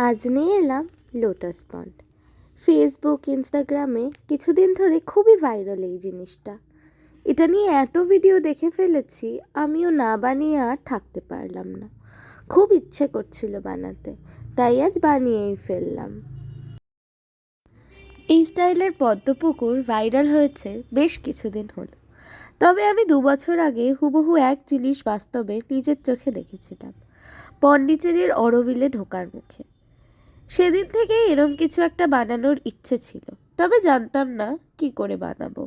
আজ নিয়ে এলাম লোটাস পন্ড। ফেসবুক ইনস্টাগ্রামে কিছুদিন ধরে খুবই ভাইরাল এই জিনিসটা। এটা নিয়ে এত ভিডিও দেখে ফেলেছি, আমিও না বানিয়ে আর থাকতে পারলাম না। খুব ইচ্ছে করছিল বানাতে, তাই আজ বানিয়েই ফেললাম। এই স্টাইলের পদ্মপুকুর ভাইরাল হয়েছে বেশ কিছুদিন হলো, তবে আমি 2 বছর আগে হুবহু এক জিনিস বাস্তবে নিজের চোখে দেখেছিলাম, পন্ডিচেরির অরোভিলে ঢোকার মুখে। সেদিন থেকেই এরম কিছু একটা বানানোর ইচ্ছে ছিল, তবে জানতাম না কি করে বানাবো।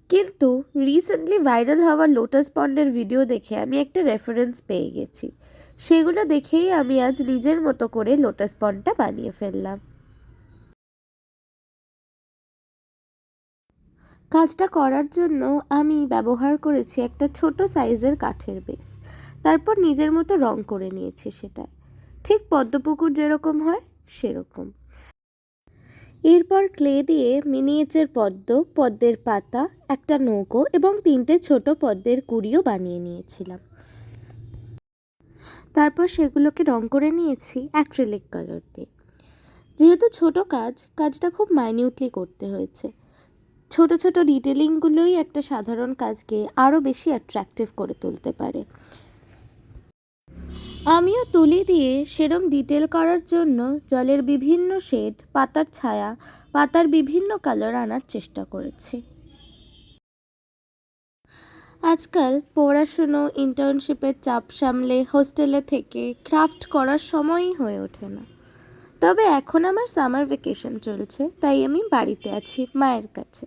কিন্তু রিসেন্টলি ভাইরাল হওয়া লোটাস পন্ডের ভিডিও দেখে আমি একটা রেফারেন্স পেয়ে গেছি। সেগুলো দেখেই আমি আজ নিজের মতো করে লোটাস পন্ডটা বানিয়ে ফেললাম। কাজটা করার জন্য আমি ব্যবহার করেছি একটা ছোট সাইজের কাঠের বেস। তারপর নিজের মতো রং করে নিয়েছি সেটা, ঠিক পদ্মপুকুর যেরকম হয় সেরকম। এরপর ক্লে দিয়ে মিনিয়েচার পদ্ম, পদ্মের পাতা, একটা নৌকো এবং 3টে ছোট পদ্মের কুঁড়িও বানিয়ে নিয়েছিলাম। তারপর সেগুলোকে রং করে নিয়েছি অ্যাক্রিলিক কালার দিয়ে। যেহেতু ছোট কাজটা খুব মাইনিউটলি করতে হয়েছে। ছোট ছোট ডিটেলিংগুলোই একটা সাধারণ কাজকে আরও বেশি অ্যাট্রাকটিভ করে তুলতে পারে। আমিও তুলি দিয়ে সেরম ডিটেল করার জন্য জলের বিভিন্ন শেড, পাতার ছায়া, পাতার বিভিন্ন কালার আনার চেষ্টা করেছি। আজকাল পড়াশুনো, ইন্টার্নশিপের চাপ সামলে হোস্টেলে থেকে ক্রাফট করার সময়ই হয়ে ওঠে না। তবে এখন আমার সামার ভ্যাকেশন চলছে, তাই আমি বাড়িতে আছি মায়ের কাছে।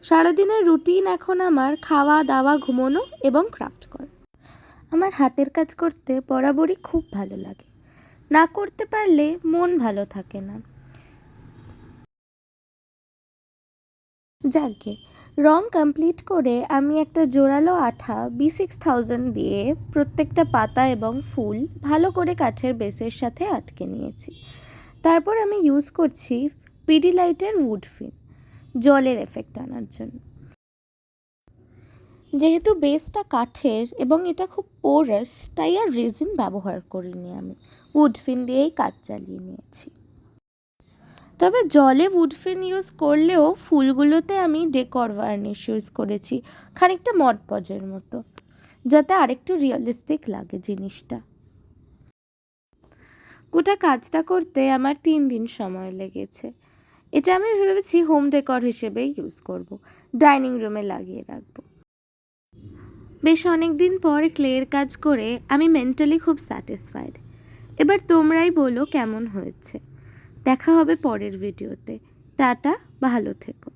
সারাদিনের রুটিন এখন আমার খাওয়া দাওয়া, ঘুমোনো এবং ক্রাফট করা। আমার হাতের কাজ করতে বরাবরই খুব ভালো লাগে, না করতে পারলে মন ভালো থাকে না। যাকে রং কমপ্লিট করে আমি একটা জোরালো আঠা B6000 দিয়ে প্রত্যেকটা পাতা এবং ফুল ভালো করে কাঠের বেসের সাথে আটকে নিয়েছি। তারপর আমি ইউজ করছি পিডিলাইটের উড ফিন জলের এফেক্ট আনার জন্য। যেহেতু বেসটা কাঠের এবং এটা খুব পোরাস, তাই আর রেজিন ব্যবহার করিনি, আমি উড ফিন দিয়েই কাজ চালিয়ে নিয়েছি। তবে জলে উডফিন ইউজ করলেও ফুলগুলোতে আমি ডেকর ভার্নিশ ইউজ করেছি, খানিকটা মডপজের মতো, যাতে আরেকটু রিয়েলিস্টিক লাগে জিনিসটা। গোটা কাজটা করতে আমার 3 দিন সময় লেগেছে। এটা আমি ভেবেছি হোম ডেকর হিসেবে ইউজ করব, ডাইনিং রুমে লাগিয়ে রাখবো। বেশ অনেক দিন পর ক্লের কাজ করে আমি মেন্টালি খুব স্যাটিসফাইড। এবার তোমরাই বলো কেমন হয়েছে। দেখা হবে পরের ভিডিওতে। টাটা, ভালো থেকো।